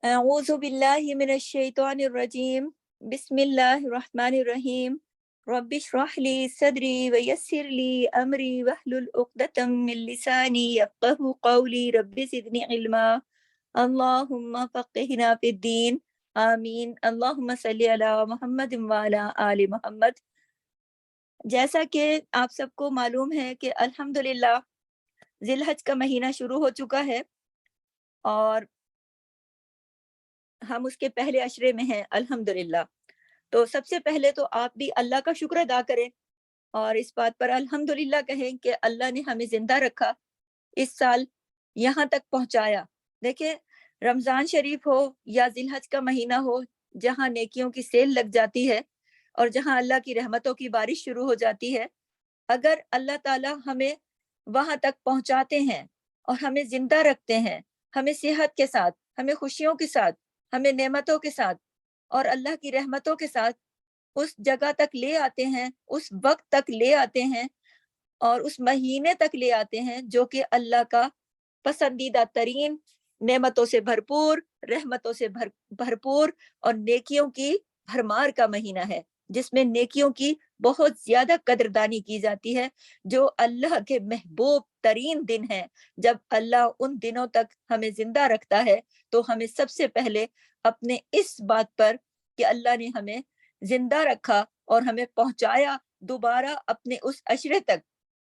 أعوذ بالله من الشيطان الرجيم. بسم الله الرحمن الرحيم. رب اشرح لي صدري ويسر لي أمري واحلل عقدة من لساني يفقه قولي. رب زدني علما. اللهم فقهنا في الدين. آمین. اللهم صلی علی محمد وعلی آل محمد. جیسا کہ آپ سب کو معلوم ہے کہ الحمدللہ ذی الحج کا مہینہ شروع ہو چکا ہے اور ہم اس کے پہلے عشرے میں ہیں الحمدللہ. تو سب سے پہلے تو آپ بھی اللہ کا شکر ادا کریں اور اس بات پر الحمدللہ کہیں کہ اللہ نے ہمیں زندہ رکھا، اس سال یہاں تک پہنچایا. دیکھیں، رمضان شریف ہو یا ذی الحج کا مہینہ ہو، جہاں نیکیوں کی سیل لگ جاتی ہے اور جہاں اللہ کی رحمتوں کی بارش شروع ہو جاتی ہے، اگر اللہ تعالی ہمیں وہاں تک پہنچاتے ہیں اور ہمیں زندہ رکھتے ہیں، ہمیں صحت کے ساتھ، ہمیں خوشیوں کے ساتھ، ہمیں نعمتوں کے ساتھ اور اللہ کی رحمتوں کے ساتھ اس جگہ تک لے آتے ہیں، اس وقت تک لے آتے ہیں اور اس مہینے تک لے آتے ہیں جو کہ اللہ کا پسندیدہ ترین، نعمتوں سے بھرپور، رحمتوں سے بھرپور اور نیکیوں کی بھرمار کا مہینہ ہے، جس میں نیکیوں کی بہت زیادہ قدردانی کی جاتی ہے، جو اللہ کے محبوب ترین دن ہیں. جب اللہ ان دنوں تک ہمیں زندہ رکھتا ہے تو ہمیں سب سے پہلے اپنے اس بات پر کہ اللہ نے ہمیں زندہ رکھا اور ہمیں پہنچایا دوبارہ اپنے اس عشرے تک،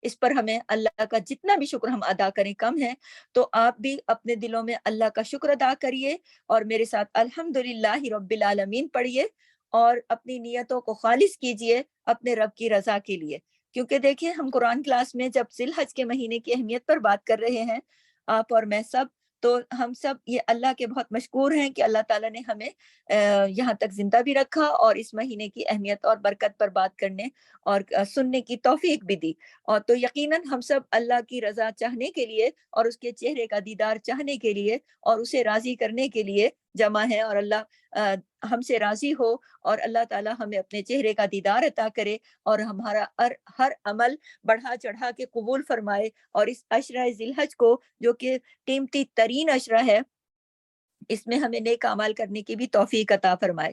اس پر ہمیں اللہ کا جتنا بھی شکر ہم ادا کریں کم ہے. تو آپ بھی اپنے دلوں میں اللہ کا شکر ادا کریے اور میرے ساتھ الحمدللہ رب العالمین پڑھیے اور اپنی نیتوں کو خالص کیجئے اپنے رب کی رضا کے لیے. کیونکہ دیکھیں، ہم قرآن کلاس میں جب ذی الحج کے مہینے کی اہمیت پر بات کر رہے ہیں، آپ اور میں سب، تو ہم سب یہ اللہ کے بہت مشکور ہیں کہ اللہ تعالیٰ نے ہمیں یہاں تک زندہ بھی رکھا اور اس مہینے کی اہمیت اور برکت پر بات کرنے اور سننے کی توفیق بھی دی. اور تو یقیناً ہم سب اللہ کی رضا چاہنے کے لیے اور اس کے چہرے کا دیدار چاہنے کے لیے اور اسے راضی کرنے کے لیے جمع ہے، اور اللہ ہم سے راضی ہو اور اللہ تعالیٰ ہمیں اپنے چہرے کا دیدار عطا کرے اور ہمارا ہر عمل بڑھا چڑھا کے قبول فرمائے، اور اس عشرہ ذی الحج کو جو کہ قیمتی ترین عشرہ ہے، اس میں ہمیں نیک اعمال کرنے کی بھی توفیق عطا فرمائے.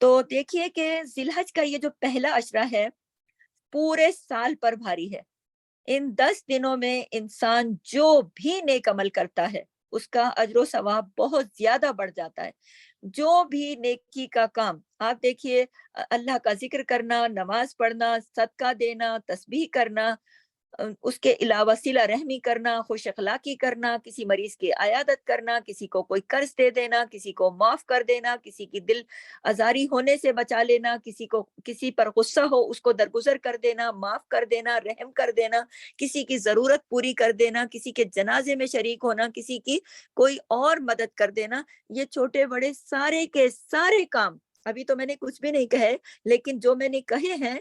تو دیکھیے کہ ذی الحج کا یہ جو پہلا عشرہ ہے پورے سال پر بھاری ہے. ان 10 دنوں میں انسان جو بھی نیک عمل کرتا ہے اس کا اجر و ثواب بہت زیادہ بڑھ جاتا ہے. جو بھی نیکی کا کام آپ دیکھیے، اللہ کا ذکر کرنا، نماز پڑھنا، صدقہ دینا، تسبیح کرنا، اس کے علاوہ صلہ رحمی کرنا، خوش اخلاقی کرنا، کسی مریض کی عیادت کرنا، کسی کو کوئی قرض دے دینا، کسی کو معاف کر دینا، کسی کی دل آزاری ہونے سے بچا لینا، کسی پر غصہ ہو اس کو درگزر کر دینا، معاف کر دینا، رحم کر دینا، کسی کی ضرورت پوری کر دینا، کسی کے جنازے میں شریک ہونا، کسی کی کوئی اور مدد کر دینا، یہ چھوٹے بڑے سارے کے سارے کام، ابھی تو میں نے کچھ بھی نہیں کہے لیکن جو میں نے کہے ہیں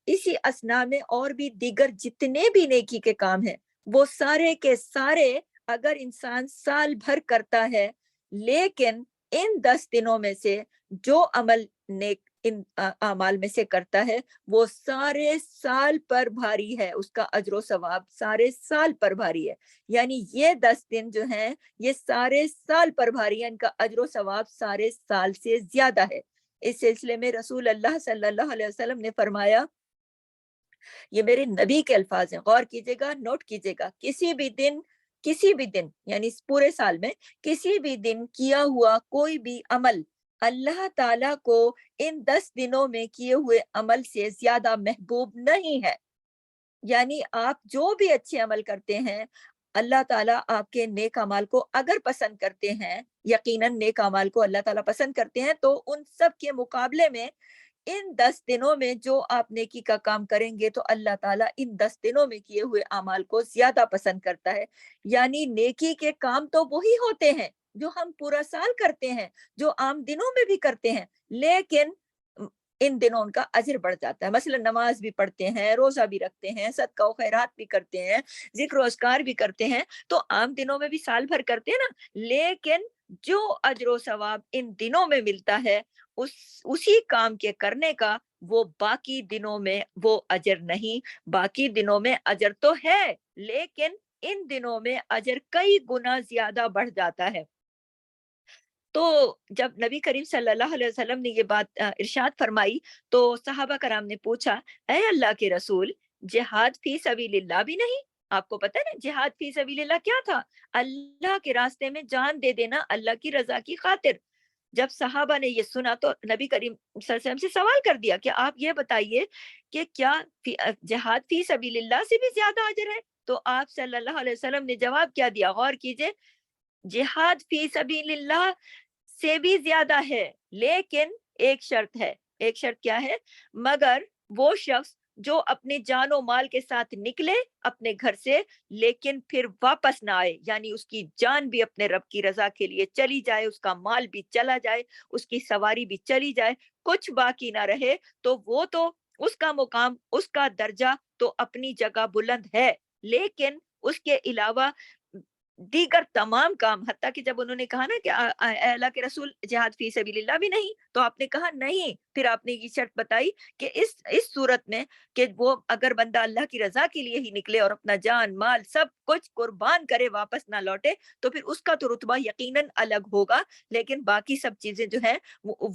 اسی اسنا میں اور بھی دیگر جتنے بھی نیکی کے کام ہیں، وہ سارے کے سارے اگر انسان سال بھر کرتا ہے، لیکن ان 10 دنوں میں سے جو عمل نیک ان اعمال میں سے کرتا ہے وہ سارے سال پر بھاری ہے، اس کا اجر و ثواب سارے سال پر بھاری ہے. یعنی یہ 10 دن جو ہیں یہ سارے سال پر بھاری ہے، ان کا اجر و ثواب سارے سال سے زیادہ ہے. اس سلسلے میں رسول اللہ صلی اللہ علیہ وسلم نے فرمایا، یہ میرے نبی کے الفاظ ہیں، غور کیجئے گا، نوٹ کیجئے گا، کسی بھی دن یعنی اس پورے سال میں کسی بھی دن کیا ہوا کوئی بھی عمل اللہ تعالیٰ کو ان 10 دنوں میں کیے ہوئے عمل سے زیادہ محبوب نہیں ہے. یعنی آپ جو بھی اچھے عمل کرتے ہیں، اللہ تعالیٰ آپ کے نیک اعمال کو اگر پسند کرتے ہیں، یقیناً نیک اعمال کو اللہ تعالیٰ پسند کرتے ہیں، تو ان سب کے مقابلے میں ان 10 دنوں میں جو آپ نیکی کا کام کریں گے تو اللہ تعالیٰ ان 10 دنوں میں کیے ہوئے اعمال کو زیادہ پسند کرتا ہے. یعنی نیکی کے کام تو وہی ہوتے ہیں جو ہم پورا سال کرتے ہیں، جو عام دنوں میں بھی کرتے ہیں، لیکن ان دنوں ان کا اجر بڑھ جاتا ہے. مثلا نماز بھی پڑھتے ہیں، روزہ بھی رکھتے ہیں، صدقہ و خیرات بھی کرتے ہیں، ذکر و اذکار بھی کرتے ہیں، تو عام دنوں میں بھی سال بھر کرتے ہیں نا، لیکن جو اجر و ثواب ان دنوں میں ملتا ہے اسی کام کے کرنے کا، وہ باقی دنوں میں وہ اجر نہیں. باقی دنوں میں اجر تو ہے لیکن ان دنوں میں اجر کئی گنا زیادہ بڑھ جاتا ہے. تو جب نبی کریم صلی اللہ علیہ وسلم نے یہ بات ارشاد فرمائی تو صحابہ کرام نے پوچھا، اے اللہ کے رسول، جہاد فی سبیل اللہ بھی نہیں؟ آپ کو پتہ ہے نا جہاد فی سبیل اللہ کیا تھا؟ اللہ کے راستے میں جان دے دینا اللہ کی رضا کی خاطر۔ جب صحابہ نے یہ سنا تو نبی کریم صلی اللہ علیہ وسلم سے سوال کر دیا کہ آپ یہ بتائیے کہ کیا جہاد فی سبیل اللہ سے بھی زیادہ اجر ہے؟ تو آپ صلی اللہ علیہ وسلم نے جواب کیا دیا، غور کیجئے، جہاد فی سبیل اللہ سے بھی زیادہ ہے، لیکن ایک شرط ہے۔ ایک شرط کیا ہے؟ مگر وہ شخص جو اپنے جان و مال کے ساتھ نکلے اپنے گھر سے لیکن پھر واپس نہ آئے، یعنی اس کی جان بھی اپنے رب کی رضا کے لیے چلی جائے، اس کا مال بھی چلا جائے، اس کی سواری بھی چلی جائے، کچھ باقی نہ رہے، تو وہ تو اس کا مقام، اس کا درجہ تو اپنی جگہ بلند ہے، لیکن اس کے علاوہ دیگر تمام کام، حتیٰ کہ جب انہوں نے کہا نا کہ اے اللہ کے رسول جہاد فی سبیل اللہ بھی نہیں، تو آپ نے کہا نہیں، پھر آپ نے یہ شرط بتائی کہ اس صورت میں کہ وہ اگر بندہ اللہ کی رضا کے لیے ہی نکلے اور اپنا جان مال سب کچھ قربان کرے واپس نہ لوٹے تو پھر اس کا تو رتبہ یقیناً الگ ہوگا، لیکن باقی سب چیزیں جو ہیں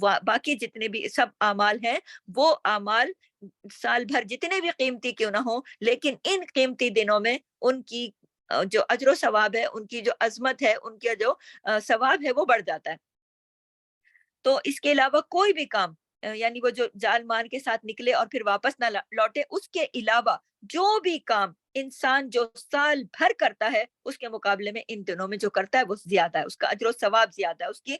باقی جتنے بھی سب اعمال ہیں وہ اعمال سال بھر جتنے بھی قیمتی کیوں نہ ہو، لیکن ان قیمتی دنوں میں ان کی جو اجر و ثواب ہے، ان کی جو عظمت ہے، ان کا جو ثواب ہے وہ بڑھ جاتا ہے۔ تو اس کے علاوہ کوئی بھی کام، یعنی وہ جو جان مان کے ساتھ نکلے اور پھر واپس نہ لوٹے، اس کے علاوہ جو بھی کام انسان جو سال بھر کرتا ہے اس کے مقابلے میں ان دنوں میں جو کرتا ہے وہ زیادہ ہے، اس کا اجر و ثواب زیادہ ہے اس کی۔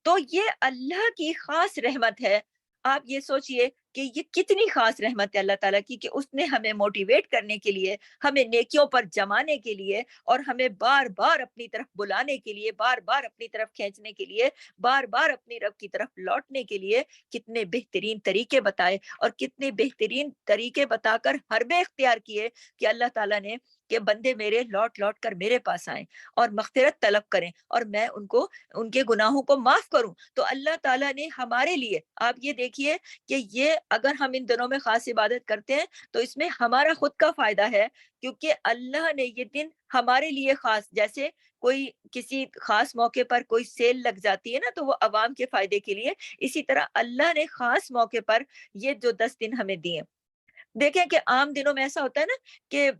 تو یہ اللہ کی خاص رحمت ہے۔ آپ یہ سوچئے کہ یہ کتنی خاص رحمت ہے اللہ تعالیٰ کی کہ اس نے ہمیں موٹیویٹ کرنے کے لیے، ہمیں نیکیوں پر جمانے کے لیے اور ہمیں بار بار اپنی طرف بلانے کے لیے، بار بار اپنی طرف کھینچنے کے لیے، بار بار اپنی رب کی طرف لوٹنے کے لیے کتنے بہترین طریقے بتائے اور کتنے بہترین طریقے بتا کر حربے اختیار کیے کہ اللہ تعالیٰ نے کہ بندے میرے لوٹ لوٹ کر میرے پاس آئیں اور مغفرت طلب کریں اور میں ان کو ان کے گناہوں کو معاف کروں۔ تو اللہ تعالیٰ نے ہمارے لیے، آپ یہ دیکھیے کہ یہ اگر ہم ان دنوں میں خاص عبادت کرتے ہیں تو اس میں ہمارا خود کا فائدہ ہے، کیونکہ اللہ نے یہ دن ہمارے لیے خاص، جیسے کوئی کسی خاص موقع پر کوئی سیل لگ جاتی ہے نا تو وہ عوام کے فائدے کے لیے، اسی طرح اللہ نے خاص موقع پر یہ جو 10 دن ہمیں دیے۔ دیکھیں کہ عام دنوں میں ایسا ہوتا ہے نا کہ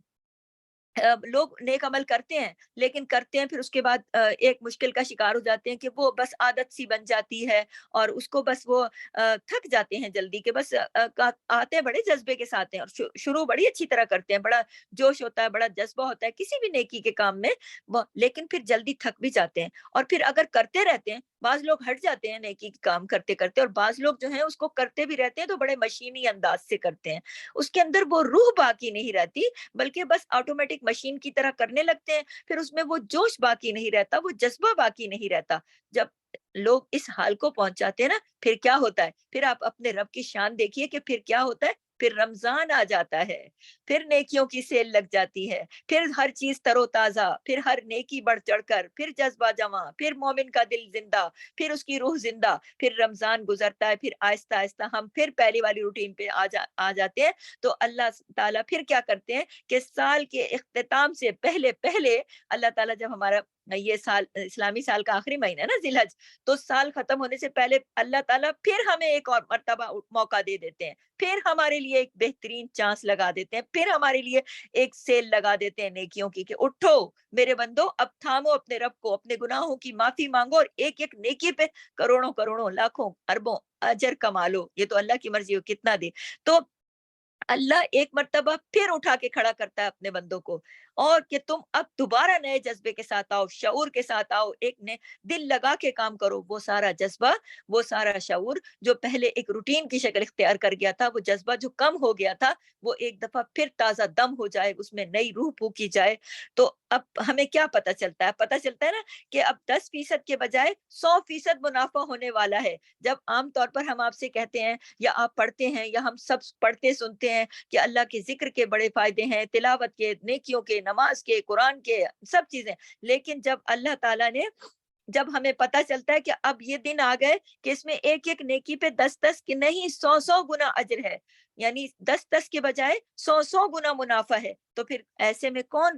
لوگ نیک عمل کرتے ہیں لیکن کرتے ہیں پھر اس کے بعد ایک مشکل کا شکار ہو جاتے ہیں کہ وہ بس عادت سی بن جاتی ہے اور اس کو بس وہ تھک جاتے ہیں جلدی کہ بس آتے ہیں بڑے جذبے کے ساتھ ہیں اور شروع بڑی اچھی طرح کرتے ہیں، بڑا جوش ہوتا ہے، بڑا جذبہ ہوتا ہے کسی بھی نیکی کے کام میں، لیکن پھر جلدی تھک بھی جاتے ہیں اور پھر اگر کرتے رہتے ہیں، بعض لوگ ہٹ جاتے ہیں نیکی کے کام کرتے کرتے اور بعض لوگ جو ہیں اس کو کرتے بھی رہتے ہیں تو بڑے مشینی انداز سے کرتے ہیں، اس کے اندر وہ روح باقی نہیں رہتی بلکہ بس آٹومیٹک مشین کی طرح کرنے لگتے ہیں، پھر اس میں وہ جوش باقی نہیں رہتا، وہ جذبہ باقی نہیں رہتا۔ جب لوگ اس حال کو پہنچ جاتے ہیں نا پھر کیا ہوتا ہے، پھر آپ اپنے رب کی شان دیکھیے کہ پھر کیا ہوتا ہے، پھر رمضان آ جاتا ہے، پھر نیکیوں کی سیل لگ جاتی ہے، پھر ہر چیز تر و تازہ، پھر ہر نیکی بڑھ چڑھ کر، پھر جذبہ جمع، پھر مومن کا دل زندہ، پھر اس کی روح زندہ، پھر رمضان گزرتا ہے، پھر آہستہ آہستہ ہم پھر پہلی والی روٹین پہ آ جاتے ہیں۔ تو اللہ تعالیٰ پھر کیا کرتے ہیں کہ سال کے اختتام سے پہلے پہلے اللہ تعالیٰ جب ہمارا یہ سال اسلامی سال کا آخری مہینہ ہے نا ذی الحج، تو سال ختم ہونے سے پہلے اللہ تعالیٰ پھر ہمیں ایک اور مرتبہ موقع دے دیتے ہیں، پھر ہمارے لیے ایک بہترین چانس لگا دیتے ہیں، پھر ہمارے لیے ایک سیل لگا دیتے ہیں نیکیوں کی کہ اٹھو میرے بندو، اب تھامو اپنے رب کو، اپنے گناہوں کی معافی مانگو اور ایک ایک نیکی پہ کروڑوں کروڑوں لاکھوں اربوں اجر کما لو، یہ تو اللہ کی مرضی ہو کتنا دے۔ تو اللہ ایک مرتبہ پھر اٹھا کے کھڑا کرتا ہے اپنے بندوں کو اور کہ تم اب دوبارہ نئے جذبے کے ساتھ آؤ، شعور کے ساتھ آؤ، ایک نے دل لگا کے کام کرو، وہ سارا جذبہ، وہ سارا شعور جو پہلے ایک روٹین کی شکل اختیار کر گیا تھا، وہ جذبہ جو کم ہو گیا تھا وہ ایک دفعہ پھر تازہ دم ہو جائے، اس میں نئی روح پھونکی جائے۔ تو اب ہمیں کیا پتہ چلتا ہے؟ پتہ چلتا ہے نا کہ اب 10% کے بجائے 100% منافع ہونے والا ہے۔ جب عام طور پر ہم آپ سے کہتے ہیں یا آپ پڑھتے ہیں یا ہم سب پڑھتے سنتے ہیں کہ اللہ کے ذکر کے بڑے فائدے ہیں، تلاوت کے، نیکیوں کے، نماز کے، قرآن کے، سب چیزیں، لیکن جب اللہ تعالیٰ نے، جب ہمیں پتہ چلتا ہے کہ اب یہ دن آ گئے کہ اس میں ایک ایک نیکی پہ 10 10 کی نہیں 100 گنا اجر ہے، یعنی 10 10 کے بجائے 100 گنا منافع ہے، تو پھر ایسے میں کون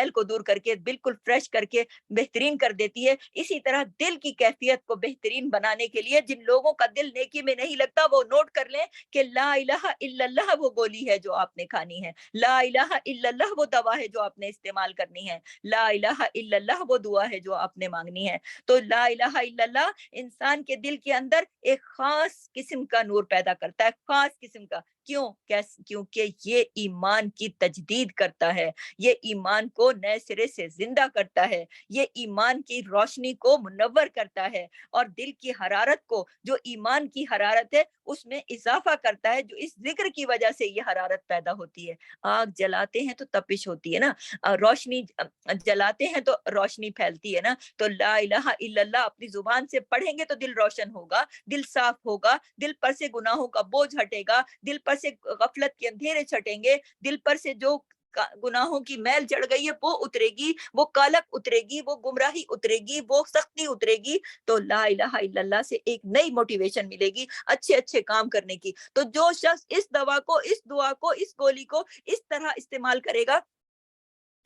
میل کو دور کر کے بالکل فریش کر کے بہترین کر دیتی ہے. اسی طرح دل کی کیفیت کو بہترین بنانے کے لیے جن لوگوں کا دل نیکی میں نہیں لگتا وہ نوٹ کر لیں کہ لا الہ الا اللہ وہ گولی ہے جو آپ نے کھانی ہے, لا الہ الا اللہ وہ دوا ہے جو آپ نے استعمال کرنی ہے, لا الہ الا اللہ وہ دعا ہے جو آپ نے مانگنی ہے. تو لا الہ الا اللہ انسان کے دل کے اندر ایک خاص قسم کا نور پیدا کرتا ہے, خاص قسم کا. کیوں؟ کیونکہ یہ ایمان کی تجدید کرتا ہے, یہ ایمان کو نئے سرے سے زندہ کرتا ہے, یہ ایمان کی روشنی کو منور کرتا ہے, اور دل کی حرارت کو, جو ایمان کی حرارت ہے, اس میں اضافہ کرتا ہے, جو اس ذکر کی وجہ سے یہ حرارت پیدا ہوتی ہے. آگ جلاتے ہیں تو تپش ہوتی ہے نا, روشنی جلاتے ہیں تو روشنی پھیلتی ہے نا. تو لا الہ الا اللہ اپنی زبان سے پڑھیں گے تو دل روشن ہوگا, دل صاف ہوگا, دل پر سے گناہوں کا بوجھ ہٹے گا, دل پر سے غفلت کے اندھیرے چھٹیں گے, دل پر سے جو گناہوں کی میل چڑھ گئی ہے وہ اترے گی, وہ کالک اترے گی, وہ گمراہی اترے گی, وہ سختی اترے گی. تو لا الہ الا اللہ سے ایک نئی موٹیویشن ملے گی اچھے اچھے کام کرنے کی. تو جو شخص اس دوا کو, اس دعا کو, اس گولی کو اس طرح استعمال کرے گا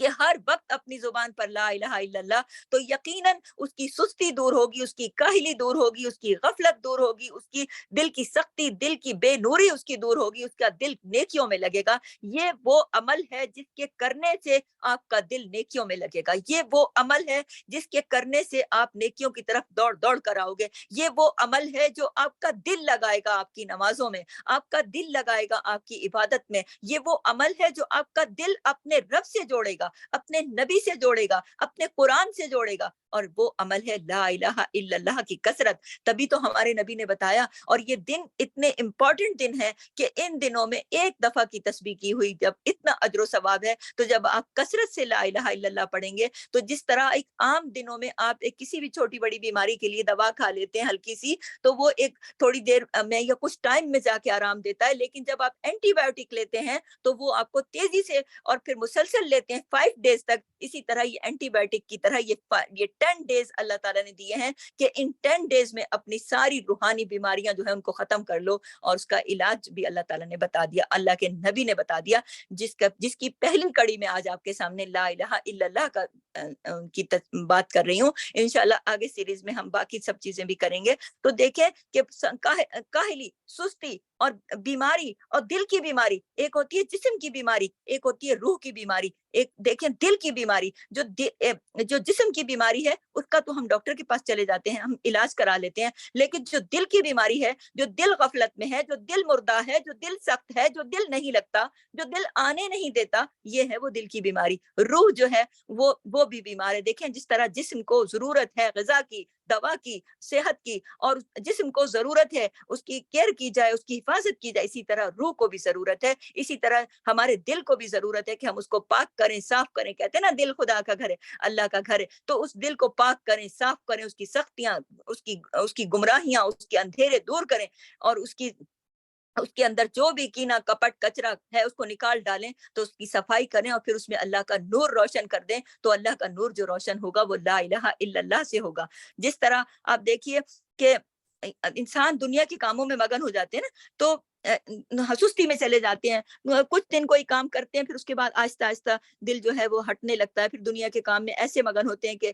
کہ ہر وقت اپنی زبان پر لا الہ الا اللہ, تو یقیناً اس کی سستی دور ہوگی, اس کی کاہلی دور ہوگی, اس کی غفلت دور ہوگی, اس کی دل کی سختی, دل کی بے نوری اس کی دور ہوگی, اس کا دل نیکیوں میں لگے گا. یہ وہ عمل ہے جس کے کرنے سے آپ کا دل نیکیوں میں لگے گا, یہ وہ عمل ہے جس کے کرنے سے آپ نیکیوں کی طرف دوڑ دوڑ کر آؤ گے, یہ وہ عمل ہے جو آپ کا دل لگائے گا آپ کی نمازوں میں, آپ کا دل لگائے گا آپ کی عبادت میں, یہ وہ عمل ہے جو آپ کا دل اپنے رب سے جوڑے گا, اپنے نبی سے جوڑے گا, اپنے قرآن سے جوڑے گا. اور وہ عمل ہے لا الہ الا اللہ کی کثرت. تبھی تو ہمارے نبی نے بتایا, اور یہ دن اتنے امپورٹنٹ دن ہے کہ ان دنوں میں ایک دفعہ کی تسبیح کی ہوئی جب اتنا اجر و ثواب ہے, تو جب آپ کثرت سے لا الہ الا اللہ پڑھیں گے تو جس طرح ایک عام دنوں میں آپ ایک کسی بھی چھوٹی بڑی بیماری کے لیے دوا کھا لیتے ہیں ہلکی سی, تو وہ ایک تھوڑی دیر میں یا کچھ ٹائم میں جا کے آرام دیتا ہے, لیکن جب آپ اینٹی بایوٹک لیتے ہیں تو وہ آپ کو تیزی سے اور پھر مسلسل لیتے ہیں 5 ڈیز تک. اسی طرح یہ اینٹی بایوٹک کی طرح یہ 10 ڈیز اللہ تعالیٰ نے دیے ہیں کہ ان 10 ڈیز میں اپنی ساری روحانی بیماریاں جو ہیں ان کو ختم کر لو, اور اس کا علاج بھی اللہ تعالیٰ نے بتا دیا, اللہ کے نبی نے بتا دیا, جس کی پہلی کڑی میں آج آپ کے سامنے لا الہ الا اللہ کا کی بات کر رہی ہوں. انشاءاللہ آگے سیریز میں ہم باقی سب چیزیں بھی کریں گے. تو دیکھیں کہ کاہلی, سستی اور بیماری, اور دل کی بیماری, ایک ہوتی ہے جسم کی بیماری, ایک ہوتی ہے روح کی بیماری. ایک دیکھیں دل کی بیماری, جو جسم کی بیماری ہے اس کا تو ہم ڈاکٹر کے پاس چلے جاتے ہیں, ہم علاج کرا لیتے ہیں, لیکن جو دل کی بیماری ہے, جو دل غفلت میں ہے, جو دل مردہ ہے, جو دل سخت ہے, جو دل نہیں لگتا, جو دل آنے نہیں دیتا, یہ ہے وہ دل کی بیماری. روح جو ہے وہ بھی بیمار ہے. دیکھیں جس طرح جسم کو ضرورت ہے غذا کی, دوا کی, صحت کی, اور جسم کو ضرورت ہے اس کی کیئر کی جائے, اس کی حفاظت کی جائے, اسی طرح روح کو بھی ضرورت ہے, اسی طرح ہمارے دل کو بھی ضرورت ہے کہ ہم اس کو پاک کریں, صاف کریں. کہتے ہیں نا دل خدا کا گھر ہے, اللہ کا گھر ہے, تو اس دل کو پاک کریں, صاف کریں, اس کی سختیاں, اس کی گمراہیاں, اس کے اندھیرے دور کریں, اور اس کے اندر جو بھی کینہ کپٹ کچرا ہے اس کو نکال ڈالیں, تو اس کی صفائی کریں, اور پھر اس میں اللہ کا نور روشن کر دیں. تو اللہ کا نور جو روشن ہوگا وہ لا الہ الا اللہ سے ہوگا. جس طرح آپ دیکھیے کہ انسان دنیا کے کاموں میں مگن ہو جاتے ہیں نا, تو سستی میں چلے جاتے ہیں, کچھ دن کوئی کام کرتے ہیں, پھر اس کے بعد آہستہ آہستہ دل جو ہے وہ ہٹنے لگتا ہے, پھر دنیا کے کام میں ایسے مگن ہوتے ہیں کہ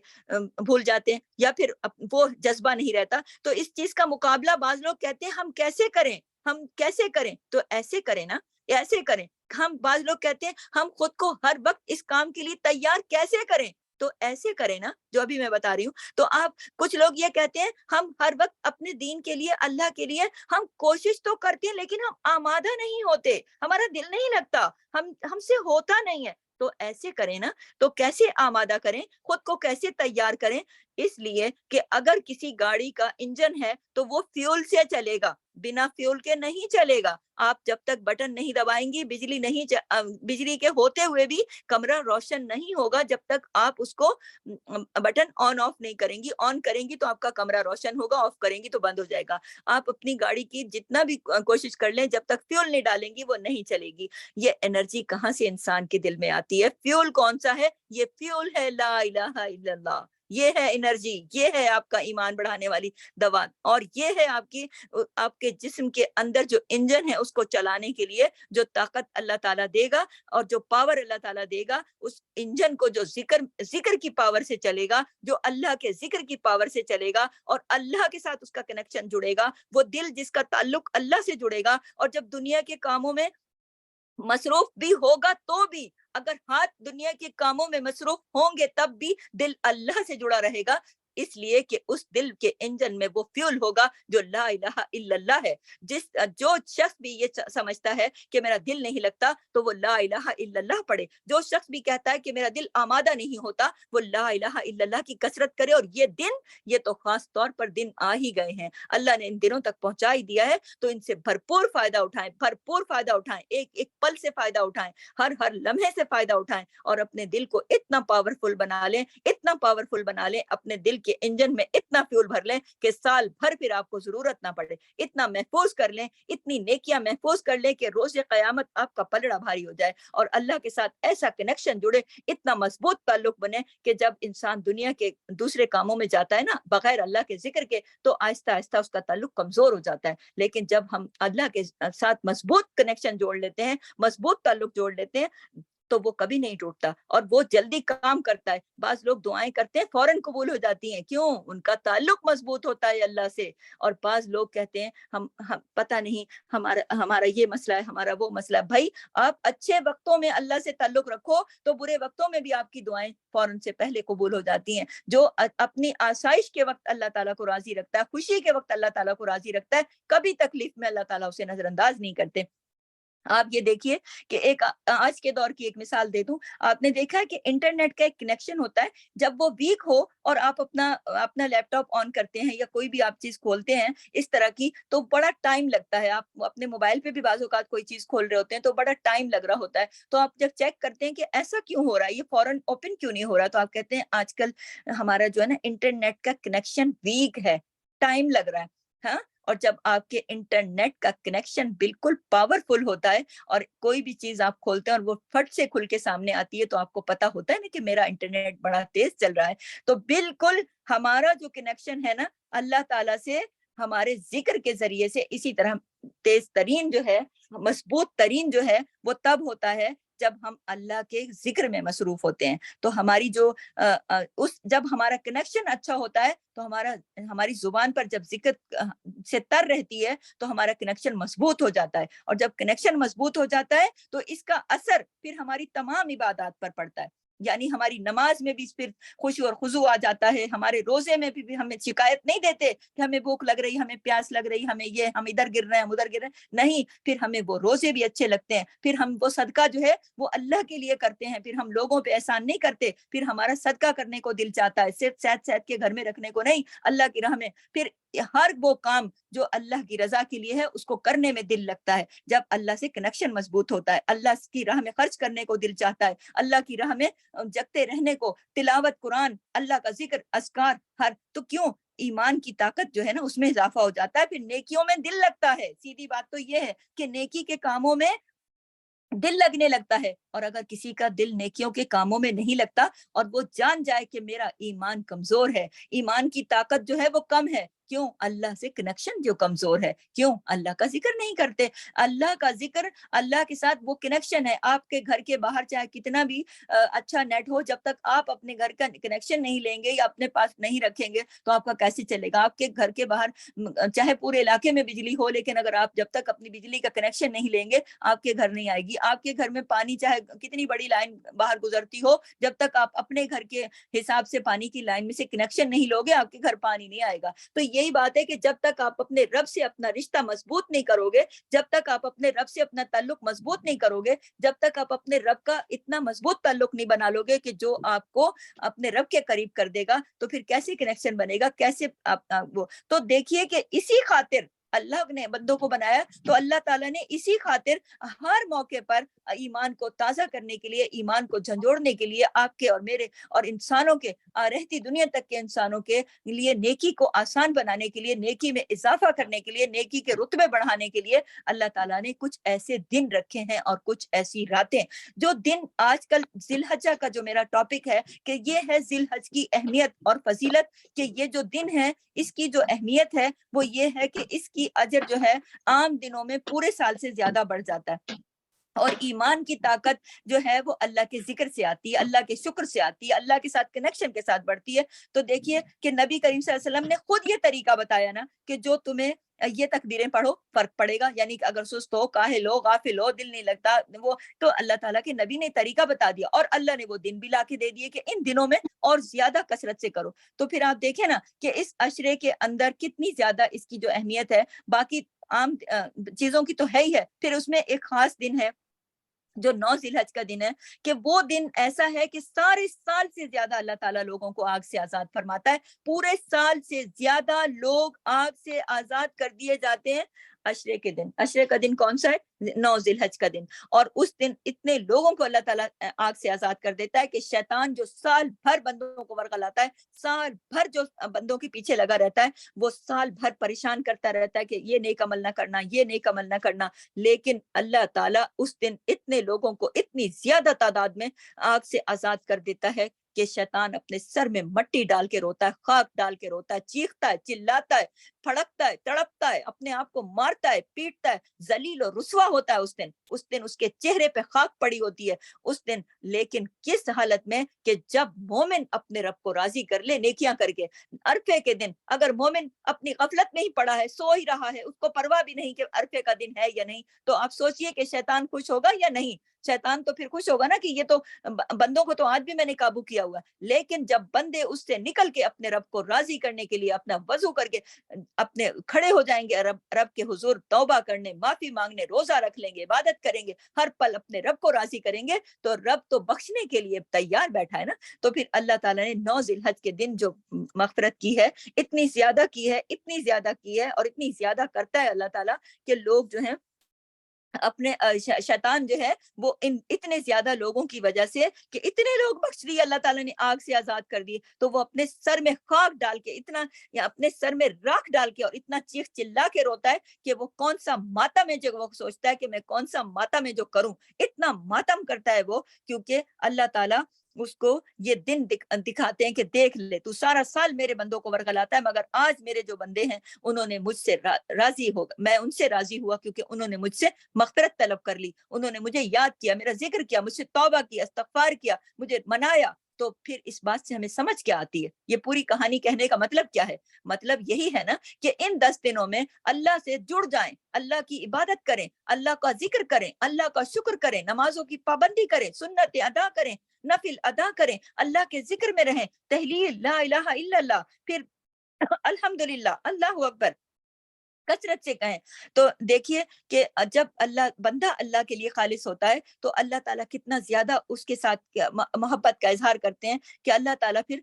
بھول جاتے ہیں, یا پھر وہ جذبہ نہیں رہتا. تو اس چیز کا مقابلہ بعض لوگ کہتے ہیں ہم کیسے کریں, تو ایسے کریں نا, ایسے کریں. ہم بعض لوگ کہتے ہیں ہم خود کو ہر وقت اس کام کے لیے تیار کیسے کریں, تو ایسے کریں نا جو ابھی میں بتا رہی ہوں. تو آپ کچھ لوگ یہ کہتے ہیں ہم ہر وقت اپنے دین کے لیے, اللہ کے لیے ہم کوشش تو کرتے ہیں لیکن ہم آمادہ نہیں ہوتے, ہمارا دل نہیں لگتا, ہم سے ہوتا نہیں ہے. تو ایسے کریں نا. تو کیسے آمادہ کریں, خود کو کیسے تیار کریں, اس لیے کہ اگر کسی گاڑی کا انجن ہے تو وہ فیول سے چلے گا, بنا فیول کے نہیں چلے گا. آپ جب تک بٹن نہیں دبائیں گی, بجلی کے ہوتے ہوئے بھی کمرہ روشن نہیں ہوگا جب تک آپ اس کو بٹن آن آف نہیں کریں گی. آن کریں گی تو آپ کا کمرہ روشن ہوگا, آف کریں گی تو بند ہو جائے گا. آپ اپنی گاڑی کی جتنا بھی کوشش کر لیں, جب تک فیول نہیں ڈالیں گی وہ نہیں چلے گی. یہ انرجی کہاں سے انسان کے دل میں آتی ہے, فیول کون سا ہے, یہ فیول ہے لا الہ الا اللہ, یہ ہے انرجی، یہ ہے آپ کا ایمان بڑھانے والی دوا، اور یہ ہے آپ کے جسم کے اندر جو انجن ہے اس کو چلانے کے لیے جو طاقت اللہ تعالیٰ دے گا، اور جو پاور اللہ تعالیٰ دے گا اس انجن کو، جو ذکر کی پاور سے چلے گا، جو اللہ کے ذکر کی پاور سے چلے گا، اور اللہ کے ساتھ اس کا کنیکشن جڑے گا، وہ دل جس کا تعلق اللہ سے جڑے گا، اور جب دنیا کے کاموں میں مصروف بھی ہوگا تو بھی، اگر ہاتھ دنیا کے کاموں میں مصروف ہوں گے تب بھی دل اللہ سے جڑا رہے گا، اس لیے کہ اس دل کے انجن میں وہ فیول ہوگا جو لا الہ الا اللہ ہے۔ جو شخص بھی یہ سمجھتا ہے کہ میرا دل نہیں لگتا تو وہ لا الہ الا اللہ پڑھے، جو شخص بھی کہتا ہے کہ میرا دل آمادہ نہیں ہوتا وہ لا الہ الا اللہ کی کثرت کرے، اور یہ تو خاص طور پر دن آ ہی گئے ہیں، اللہ نے ان دنوں تک پہنچا ہی دیا ہے، تو ان سے بھرپور فائدہ اٹھائیں، بھرپور فائدہ اٹھائیں، ایک ایک پل سے فائدہ اٹھائیں، ہر لمحے سے فائدہ اٹھائیں، اور اپنے دل کو اتنا پاورفل بنا لیں، اتنا پاورفل بنا لیں، اپنے دل کے انجن میں اتنا فیول بھر لیں کہ سال بھر پھر آپ کو ضرورت نہ پڑے، اتنا محفوظ کر لیں، اتنی نیکیاں محفوظ کر لیں کہ روز قیامت آپ کا پلڑا بھاری ہو جائے، اور اللہ کے ساتھ ایسا کنیکشن جڑے، اتنا مضبوط تعلق بنے کہ جب انسان دنیا کے دوسرے کاموں میں جاتا ہے نا بغیر اللہ کے ذکر کے، تو آہستہ آہستہ اس کا تعلق کمزور ہو جاتا ہے، لیکن جب ہم اللہ کے ساتھ مضبوط کنیکشن جوڑ لیتے ہیں، مضبوط تعلق جوڑ لیتے ہیں، تو وہ کبھی نہیں ٹوٹتا، اور وہ جلدی کام کرتا ہے، بعض لوگ دعائیں کرتے ہیں فوراً قبول ہو جاتی ہیں، کیوں؟ ان کا تعلق مضبوط ہوتا ہے اللہ سے، اور بعض لوگ کہتے ہیں ہم پتہ نہیں ہمارا یہ مسئلہ ہے، ہمارا وہ مسئلہ ہے، بھائی آپ اچھے وقتوں میں اللہ سے تعلق رکھو تو برے وقتوں میں بھی آپ کی دعائیں فوراً سے پہلے قبول ہو جاتی ہیں، جو اپنی آسائش کے وقت اللہ تعالیٰ کو راضی رکھتا ہے، خوشی کے وقت اللہ تعالیٰ کو راضی رکھتا ہے، کبھی تکلیف میں اللہ تعالیٰ اسے نظر انداز نہیں کرتے۔ آپ یہ دیکھیے کہ ایک آج کے دور کی ایک مثال دے دوں، آپ نے دیکھا ہے کہ انٹرنیٹ کا ایک کنیکشن ہوتا ہے، جب وہ ویک ہو اور آپ اپنا لیپ ٹاپ آن کرتے ہیں یا کوئی بھی آپ چیز کھولتے ہیں اس طرح کی، تو بڑا ٹائم لگتا ہے، آپ اپنے موبائل پہ بھی بعض اوقات کوئی چیز کھول رہے ہوتے ہیں تو بڑا ٹائم لگ رہا ہوتا ہے، تو آپ جب چیک کرتے ہیں کہ ایسا کیوں ہو رہا ہے، یہ فوراً اوپن کیوں نہیں ہو رہا، تو آپ کہتے ہیں آج کل ہمارا جو ہے نا انٹرنیٹ کا کنیکشن ویک ہے، ٹائم لگ رہا ہے، ہاں۔ اور جب آپ کے انٹرنیٹ کا کنیکشن بالکل پاورفل ہوتا ہے اور کوئی بھی چیز آپ کھولتے ہیں اور وہ فٹ سے کھل کے سامنے آتی ہے، تو آپ کو پتا ہوتا ہے نا کہ میرا انٹرنیٹ بڑا تیز چل رہا ہے، تو بالکل ہمارا جو کنیکشن ہے نا اللہ تعالیٰ سے، ہمارے ذکر کے ذریعے سے اسی طرح تیز ترین جو ہے، مضبوط ترین جو ہے، وہ تب ہوتا ہے جب ہم اللہ کے ذکر میں مصروف ہوتے ہیں، تو ہماری جو جب ہمارا کنیکشن اچھا ہوتا ہے تو ہماری زبان پر جب ذکر سے تر رہتی ہے تو ہمارا کنیکشن مضبوط ہو جاتا ہے، اور جب کنیکشن مضبوط ہو جاتا ہے تو اس کا اثر پھر ہماری تمام عبادات پر پڑتا ہے، یعنی ہماری نماز میں بھی پھر خوشی اور خضوع آ جاتا ہے، ہمارے روزے میں بھی ہمیں شکایت نہیں دیتے کہ ہمیں بھوک لگ رہی، ہمیں پیاس لگ رہی، ہم ادھر گر رہے ہیں، ہم ادھر گر رہے ہیں، نہیں، پھر ہمیں وہ روزے بھی اچھے لگتے ہیں، پھر ہم وہ صدقہ جو ہے وہ اللہ کے لیے کرتے ہیں، پھر ہم لوگوں پہ احسان نہیں کرتے، پھر ہمارا صدقہ کرنے کو دل چاہتا ہے، صرف صحت کے گھر میں رکھنے کو نہیں، اللہ کی راہ میں، پھر ہر وہ کام جو اللہ کی رضا کے لیے ہے اس کو کرنے میں دل لگتا ہے، جب اللہ سے کنیکشن مضبوط ہوتا ہے، اللہ کی راہ میں خرچ کرنے کو دل چاہتا ہے، اللہ کی راہ میں جگتے رہنے کو، تلاوت قرآن، اللہ کا ذکر، اذکار، تو کیوں؟ ایمان کی طاقت جو ہے نا اس میں اضافہ ہو جاتا ہے، پھر نیکیوں میں دل لگتا ہے، سیدھی بات تو یہ ہے کہ نیکی کے کاموں میں دل لگنے لگتا ہے، اور اگر کسی کا دل نیکیوں کے کاموں میں نہیں لگتا اور وہ جان جائے کہ میرا ایمان کمزور ہے، ایمان کی طاقت جو ہے وہ کم ہے، کیوں؟ اللہ سے کنیکشن جو کمزور ہے، کیوں؟ اللہ کا ذکر نہیں کرتے، اللہ کا ذکر، اللہ کے ساتھ وہ کنیکشن ہے، آپ کے گھر کے باہر چاہے کتنا بھی اچھا نیٹ ہو، جب تک آپ اپنے گھر کا کنیکشن نہیں لیں گے یا اپنے پاس نہیں رکھیں گے تو آپ کا کیسے چلے گا؟ آپ کے گھر کے باہر چاہے پورے علاقے میں بجلی ہو، لیکن اگر آپ جب تک اپنی بجلی کا کنیکشن نہیں لیں گے آپ کے گھر نہیں آئے گی، آپ کے گھر میں پانی چاہے کتنی بڑی لائن باہر گزرتی ہو، جب تک آپ اپنے گھر کے حساب سے پانی کی لائن میں سے کنیکشن نہیں لوگے آپ کے گھر پانی نہیں آئے گا، تو یہی بات ہے کہ جب تک آپ اپنے رب سے اپنا رشتہ مضبوط نہیں کرو گے، جب تک آپ اپنے رب سے اپنا تعلق مضبوط نہیں کرو گے، جب تک آپ اپنے رب کا اتنا مضبوط تعلق نہیں بنا لو گے کہ جو آپ کو اپنے رب کے قریب کر دے گا، تو پھر کیسے کنیکشن بنے گا، کیسے وہ، تو دیکھیے کہ اسی خاطر اللہ نے بندوں کو بنایا تو اللہ تعالیٰ نے اسی خاطر ہر موقع پر ایمان کو تازہ کرنے کے لیے، ایمان کو جھنجھوڑنے کے لیے، آپ کے اور میرے اور انسانوں کے، رہتی دنیا تک کے انسانوں کے لیے نیکی کو آسان بنانے کے لیے، نیکی میں اضافہ کرنے کے لیے، نیکی کے رتبے بڑھانے کے لیے اللہ تعالیٰ نے کچھ ایسے دن رکھے ہیں اور کچھ ایسی راتیں جو دن آج کل ذی الحجہ کا جو میرا ٹاپک ہے کہ یہ ہے ذی الحج کی اہمیت اور فضیلت، کہ یہ جو دن ہے اس کی جو اہمیت ہے وہ یہ ہے کہ اس کی اجر جو ہے عام دنوں میں پورے سال سے زیادہ بڑھ جاتا ہے، اور ایمان کی طاقت جو ہے وہ اللہ کے ذکر سے آتی ہے، اللہ کے شکر سے آتی ہے، اللہ کے ساتھ کنیکشن کے ساتھ بڑھتی ہے۔ تو دیکھیے کہ نبی کریم صلی اللہ علیہ وسلم نے خود یہ طریقہ بتایا نا کہ جو تمہیں یہ تکبیریں پڑھو فرق پڑے گا، یعنی کہ اگر سست ہو، کاہل ہو، غافل ہو، دل نہیں لگتا وہ، تو اللہ تعالیٰ کے نبی نے طریقہ بتا دیا، اور اللہ نے وہ دن بھی لا کے دے دیے کہ ان دنوں میں اور زیادہ کثرت سے کرو۔ تو پھر آپ دیکھیں نا کہ اس عشرے کے اندر کتنی زیادہ اس کی جو اہمیت ہے، باقی عام چیزوں کی تو ہے ہی ہے، پھر اس میں ایک خاص دن ہے جو 9 ذی الحج کا دن ہے، کہ وہ دن ایسا ہے کہ سارے سال سے زیادہ اللہ تعالیٰ لوگوں کو آگ سے آزاد فرماتا ہے، پورے سال سے زیادہ لوگ آگ سے آزاد کر دیے جاتے ہیں عشرے کے دن۔ عشرے کا دن کون سا ہے؟ 9 ذی الحج کا دن، اور اس دن اتنے لوگوں کو اللہ تعالیٰ آگ سے آزاد کر دیتا ہے کہ شیطان جو سال بھر بندوں کو ورغلاتا ہے، سال بھر جو بندوں کے پیچھے لگا رہتا ہے، وہ سال بھر پریشان کرتا رہتا ہے کہ یہ نیک عمل نہ کرنا، یہ نیک عمل نہ کرنا، لیکن اللہ تعالیٰ اس دن اتنے لوگوں کو اتنی زیادہ تعداد میں آگ سے آزاد کر دیتا ہے کہ شیطان اپنے سر میں مٹی ڈال کے روتا ہے، خاک ڈال کے روتا ہے، چیختا ہے، چلاتا ہے، پھڑکتا ہے، تڑپتا ہے، اپنے آپ کو مارتا ہے، پیٹتا ہے، ذلیل و رسوا ہوتا ہے اس دن اس کے چہرے پہ خاک پڑی ہوتی ہے اس دن، لیکن کس حالت میں کہ جب مومن اپنے رب کو راضی کر لے نیکیاں کر کے۔ عرفے کے دن اگر مومن اپنی غفلت میں ہی پڑا ہے، سو ہی رہا ہے، اس کو پرواہ بھی نہیں کہ عرفے کا دن ہے یا نہیں، تو آپ سوچئے کہ شیطان خوش ہوگا یا نہیں؟ شیطان تو پھر خوش ہوگا نا کہ یہ تو بندوں کو تو آج بھی میں نے قابو کیا ہوا ہے، لیکن جب بندے اس سے نکل کے اپنے رب کو راضی کرنے کے لیے اپنا وضو کر کے اپنے کھڑے ہو جائیں گے رب کے حضور توبہ کرنے، معافی مانگنے، روزہ رکھ لیں گے، عبادت کریں گے، ہر پل اپنے رب کو راضی کریں گے، تو رب تو بخشنے کے لیے تیار بیٹھا ہے نا۔ تو پھر اللہ تعالیٰ نے 9 ذی الحج کے دن جو مغفرت کی ہے، اتنی زیادہ کی ہے، اتنی زیادہ کی ہے، اور اتنی زیادہ کرتا ہے اللہ تعالیٰ کہ لوگ جو ہیں اپنے شیطان جو ہے وہ اتنے زیادہ لوگوں کی وجہ سے کہ اتنے لوگ بخش لیے اللہ تعالیٰ نے، آگ سے آزاد کر دیے، تو وہ اپنے سر میں خاک ڈال کے اتنا، یا اپنے سر میں راکھ ڈال کے اور اتنا چیخ چلا کے روتا ہے کہ وہ کون سا ماتم ہے، جو وہ سوچتا ہے کہ میں کون سا ماتم ہے جو کروں، اتنا ماتم کرتا ہے وہ، کیونکہ اللہ تعالیٰ اس کو یہ دن دکھاتے ہیں کہ دیکھ لے تو سارا سال میرے بندوں کو ورغلاتا ہے، مگر آج میرے جو بندے ہیں انہوں نے مجھ سے راضی ہو، میں ان سے راضی ہوا کیونکہ انہوں نے مجھ سے مغفرت طلب کر لی، انہوں نے مجھے یاد کیا، میرا ذکر کیا، مجھ سے توبہ کیا، استغفار کیا، مجھے منایا۔ تو پھر اس بات سے ہمیں سمجھ کیا آتی ہے؟ یہ پوری کہانی کہنے کا مطلب کیا ہے؟ مطلب یہی ہے نا کہ ان 10 دنوں میں اللہ سے جڑ جائیں، اللہ کی عبادت کریں، اللہ کا ذکر کریں، اللہ کا شکر کریں، نمازوں کی پابندی کریں، سنتیں ادا کریں، نفل ادا کریں، اللہ کے ذکر میں رہیں، تحلیل لا الہ الا اللہ، پھر الحمدللہ، اللہ اکبر کثرت سے کہیں۔ تو دیکھیے کہ جب بندہ اللہ کے لیے خالص ہوتا ہے تو اللہ تعالیٰ کتنا زیادہ اس کے ساتھ محبت کا اظہار کرتے ہیں کہ اللہ تعالیٰ پھر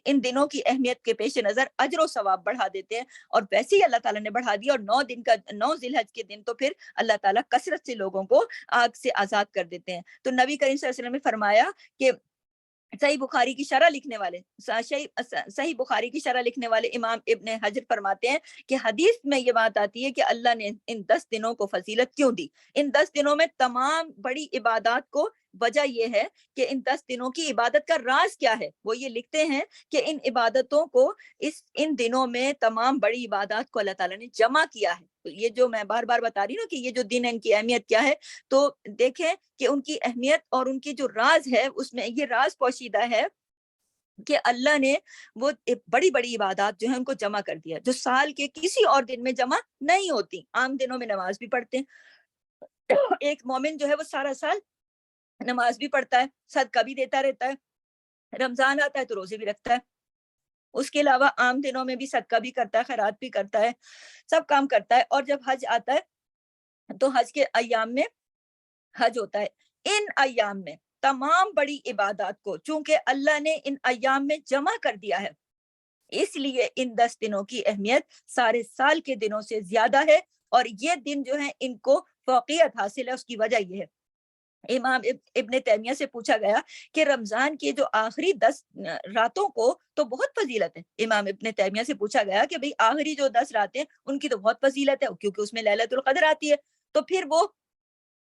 ان دنوں کی اہمیت کے پیش نظر اجر و ثواب بڑھا دیتے ہیں، اور ویسے ہی اللہ تعالیٰ نے بڑھا دیا، اور 9 ذی الحج کے دن تو پھر اللہ تعالیٰ کثرت سے لوگوں کو آگ سے آزاد کر دیتے ہیں۔ تو نبی کریم صلی اللہ علیہ وسلم نے فرمایا کہ صحیح بخاری کی شرح لکھنے والے صحیح بخاری کی شرح لکھنے والے امام ابن حجر فرماتے ہیں کہ حدیث میں یہ بات آتی ہے کہ اللہ نے ان 10 دنوں کو فضیلت کیوں دی؟ ان 10 دنوں میں تمام بڑی عبادات کو وجہ یہ ہے کہ ان 10 دنوں کی عبادت کا راز کیا ہے؟ وہ یہ لکھتے ہیں کہ ان عبادتوں کو ان دنوں میں تمام بڑی عبادات کو اللہ تعالیٰ نے جمع کیا ہے۔ تو یہ جو میں بار بار بتا رہی ہوں کہ یہ جو دن ہے ان کی اہمیت کیا ہے، تو دیکھیں کہ ان کی اہمیت اور ان کی جو راز ہے اس میں یہ راز پوشیدہ ہے کہ اللہ نے وہ بڑی بڑی عبادات جو ہیں ان کو جمع کر دیا، جو سال کے کسی اور دن میں جمع نہیں ہوتی۔ عام دنوں میں نماز بھی پڑھتے ہیں، ایک مومن جو ہے وہ سارا سال نماز بھی پڑھتا ہے، صدقہ بھی دیتا رہتا ہے، رمضان آتا ہے تو روزے بھی رکھتا ہے، اس کے علاوہ عام دنوں میں بھی صدقہ بھی کرتا ہے، خیرات بھی کرتا ہے، سب کام کرتا ہے، اور جب حج آتا ہے تو حج کے ایام میں حج ہوتا ہے۔ ان ایام میں تمام بڑی عبادات کو چونکہ اللہ نے ان ایام میں جمع کر دیا ہے، اس لیے ان 10 دنوں کی اہمیت سارے سال کے دنوں سے زیادہ ہے، اور یہ دن جو ہیں ان کو فوقیت حاصل ہے، اس کی وجہ یہ ہے۔ امام ابن تیمیہ سے پوچھا گیا کہ رمضان کی جو آخری 10 راتوں کو تو بہت فضیلت ہے۔ امام ابن تیمیہ سے پوچھا گیا کہ بھئی آخری جو 10 راتیں ان کی تو بہت فضیلت ہے، کیونکہ اس میں لیلۃ القدر آتی ہے، تو پھر وہ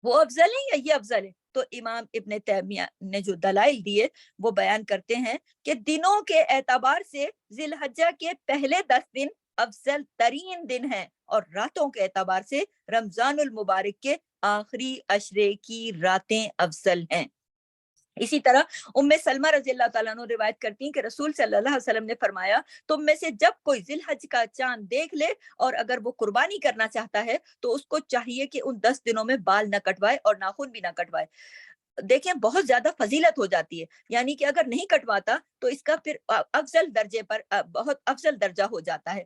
افضل ہے یا یہ افضل ہے؟ تو امام ابن تیمیہ نے جو دلائل دیے وہ بیان کرتے ہیں کہ دنوں کے اعتبار سے ذی الحجہ کے پہلے 10 دن افضل ترین دن ہیں، اور راتوں کے اعتبار سے رمضان المبارک کے آخری عشرے کی راتیں افضل ہیں۔ اسی طرح ام سلمہ رضی اللہ تعالیٰ عنہ روایت کرتی ہیں کہ رسول صلی اللہ علیہ وسلم نے فرمایا، تم میں سے جب کوئی ذی الحج کا چاند دیکھ لے اور اگر وہ قربانی کرنا چاہتا ہے تو اس کو چاہیے کہ ان 10 دنوں میں بال نہ کٹوائے اور ناخن بھی نہ کٹوائے۔ دیکھیں بہت زیادہ فضیلت ہو جاتی ہے، یعنی کہ اگر نہیں کٹواتا تو اس کا پھر افضل درجے پر بہت افضل درجہ ہو جاتا ہے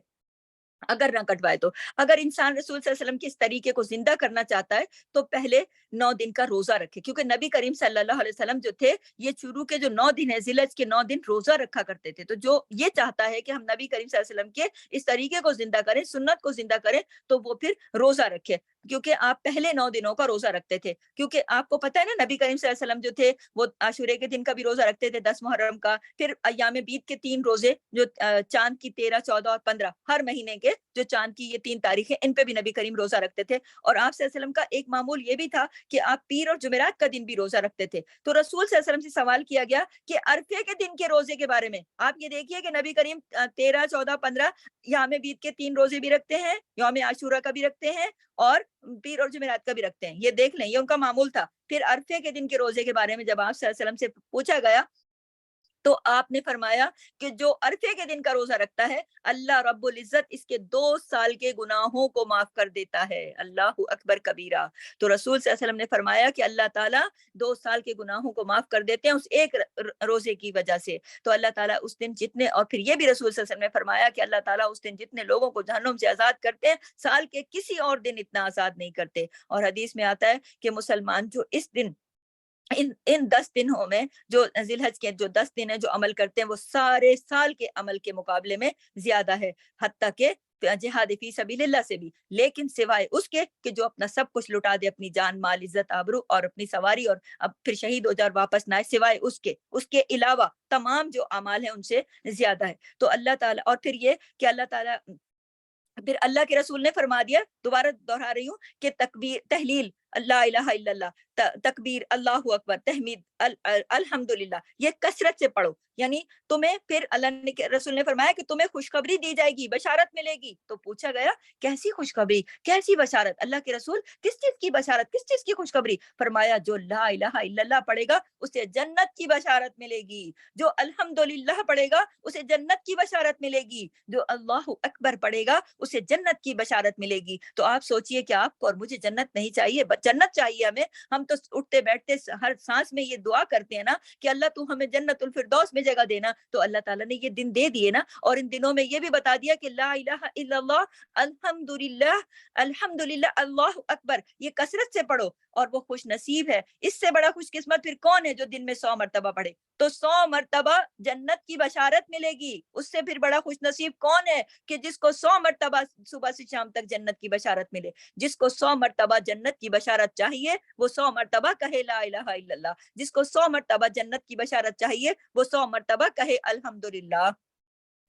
اگر نہ کٹوائے تو۔ اگر انسان رسول صلی اللہ علیہ وسلم کے اس طریقے کو زندہ کرنا چاہتا ہے تو پہلے 9 دن کا روزہ رکھے، کیونکہ نبی کریم صلی اللہ علیہ وسلم جو تھے یہ شروع کے جو 9 دن ہے ذی الحج کے 9 دن روزہ رکھا کرتے تھے۔ تو جو یہ چاہتا ہے کہ ہم نبی کریم صلی اللہ علیہ وسلم کے اس طریقے کو زندہ کریں، سنت کو زندہ کریں، تو وہ پھر روزہ رکھے، کیونکہ آپ پہلے 9 دنوں کا روزہ رکھتے تھے۔ کیونکہ آپ کو پتہ ہے نا نبی کریم صلی اللہ علیہ وسلم جو تھے وہ عاشورے کے دن کا بھی روزہ رکھتے تھے، 10 محرم کا، پھر ایام بیت کے 3 روزے جو چاند کی 13، 14 اور 15 ہر مہینے کے جو چاند کی یہ 3 تاریخیں، ان پہ بھی نبی کریم روزہ رکھتے تھے۔ اور آپ صلی اللہ علیہ وسلم کا ایک معمول یہ بھی تھا کہ آپ پیر اور جمعرات کا دن بھی روزہ رکھتے تھے۔ تو رسول صلی اللہ علیہ وسلم سے سوال کیا گیا کہ عرفے کے دن کے روزے کے بارے میں آپ یہ دیکھیے کہ نبی کریم 13، 14، 15 یوم بیت کے 3 روزے بھی رکھتے ہیں، یوم عاشورہ کا بھی رکھتے ہیں، اور پیر اور جمعرات کا بھی رکھتے ہیں۔ یہ دیکھ لیں، یہ ان کا معمول تھا۔ پھر عرفے کے دن کے روزے کے بارے میں جب آپ صلی اللہ علیہ وسلم سے پوچھا گیا تو آپ نے فرمایا کہ جو عرفے کے دن کا روزہ رکھتا ہے اللہ رب العزت اس کے 2 سال کے گناہوں کو معاف کر دیتا ہے۔ اللہ اکبر کبیرہ۔ تو رسول صلی اللہ علیہ وسلم نے فرمایا کہ اللہ تعالیٰ 2 سال کے گناہوں کو معاف کر دیتے ہیں اس ایک روزے کی وجہ سے۔ تو اللہ تعالیٰ اس دن جتنے، اور پھر یہ بھی رسول صلی اللہ علیہ وسلم نے فرمایا کہ اللہ تعالیٰ اس دن جتنے لوگوں کو جہنم سے آزاد کرتے ہیں سال کے کسی اور دن اتنا آزاد نہیں کرتے۔ اور حدیث میں آتا ہے کہ مسلمان جو اس دن ان 10 دنوں میں جو ذی الحج کے جو 10 دن ہیں جو عمل کرتے ہیں وہ سارے سال کے عمل کے مقابلے میں زیادہ ہے، حتیٰ کہ جہاد فی سبیل اللہ سے بھی، لیکن سوائے اس کے کہ جو اپنا سب کچھ لٹا دے، اپنی جان مال عزت آبرو اور اپنی سواری، اور اب پھر شہید ہو جائے اور واپس نہ آئے، سوائے اس کے علاوہ تمام جو اعمال ہیں ان سے زیادہ ہے۔ تو اللہ تعالیٰ، اور پھر یہ کہ اللہ تعالیٰ، پھر اللہ کے رسول نے فرما دیا، دوبارہ دہرا رہی ہوں کہ تکبیر، تحلیل لا الہ الا اللہ، تکبیر اللہ اکبر، تحمید الحمدللہ، یہ کثرت سے پڑھو۔ یعنی تمہیں پھر اللہ نے رسول نے فرمایا کہ تمہیں خوشخبری دی جائے گی، بشارت ملے گی۔ تو پوچھا گیا کیسی خوشخبری، کیسی بشارت؟ اللہ کے رسول کس چیز کی بشارت، کس چیز کی خوشخبری؟ فرمایا جو لا الہ الا اللہ پڑھے گا اسے جنت کی بشارت ملے گی، جو الحمدللہ پڑھے گا اسے جنت کی بشارت ملے گی، جو اللہ اکبر پڑھے گا اسے جنت کی بشارت ملے گی۔ تو آپ سوچئے کہ آپ کو اور مجھے جنت نہیں چاہیے، جنت چاہیے ہمیں۔ ہم تو اٹھتے بیٹھتے ہر سانس میں یہ دعا کرتے ہیں نا کہ اللہ تو ہمیں جنت الفردوس میں جگہ دینا۔ تو اللہ تعالیٰ نے یہ دن دے دیے نا، اور ان دنوں میں یہ بھی بتا دیا کہ لا الہ الا اللہ، الحمدللہ، الحمدللہ، اللہ اکبر، یہ کثرت سے پڑھو، اور وہ خوش نصیب ہے۔ اس سے بڑا خوش قسمت پھر کون ہے جو دن میں 100 مرتبہ پڑھے؟ تو 100 مرتبہ جنت کی بشارت ملے گی۔ اس سے پھر بڑا خوش نصیب کون ہے کہ جس کو 100 مرتبہ صبح سے شام تک جنت کی بشارت ملے؟ جس کو 100 مرتبہ جنت کی بشارت چاہیے وہ 100 مرتبہ کہے لا الہ الا اللہ، جس کو 100 مرتبہ جنت کی بشارت چاہیے وہ 100 مرتبہ کہے الحمدللہ،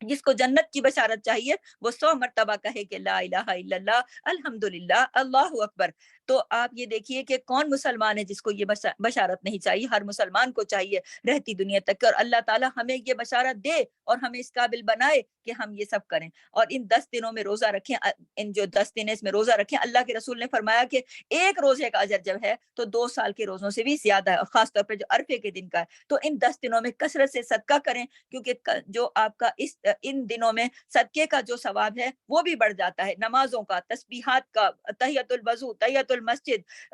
جس کو جنت کی بشارت چاہیے وہ 100 مرتبہ کہے کہ لا الہ الا اللہ، الحمدللہ، اللہ اکبر۔ تو آپ یہ دیکھیے کہ کون مسلمان ہے جس کو یہ بشارت نہیں چاہیے؟ ہر مسلمان کو چاہیے رہتی دنیا تک، اور اللہ تعالیٰ ہمیں یہ بشارت دے اور ہمیں اس قابل بنائے کہ ہم یہ سب کریں، اور ان 10 دنوں میں روزہ رکھیں۔ ان جو 10 دن ہے اس میں روزہ رکھیں۔ اللہ کے رسول نے فرمایا کہ ایک روزے کا اجر جب ہے تو 2 سال کے روزوں سے بھی زیادہ ہے، اور خاص طور پہ جو عرفے کے دن کا ہے۔ تو ان 10 دنوں میں کثرت سے صدقہ کریں، کیونکہ جو آپ کا ان دنوں میں صدقے کا جو ثواب ہے وہ بھی بڑھ جاتا ہے، نمازوں کا، تسبیحات کا، تحیۃ الوضو، تحیۃ المسجد,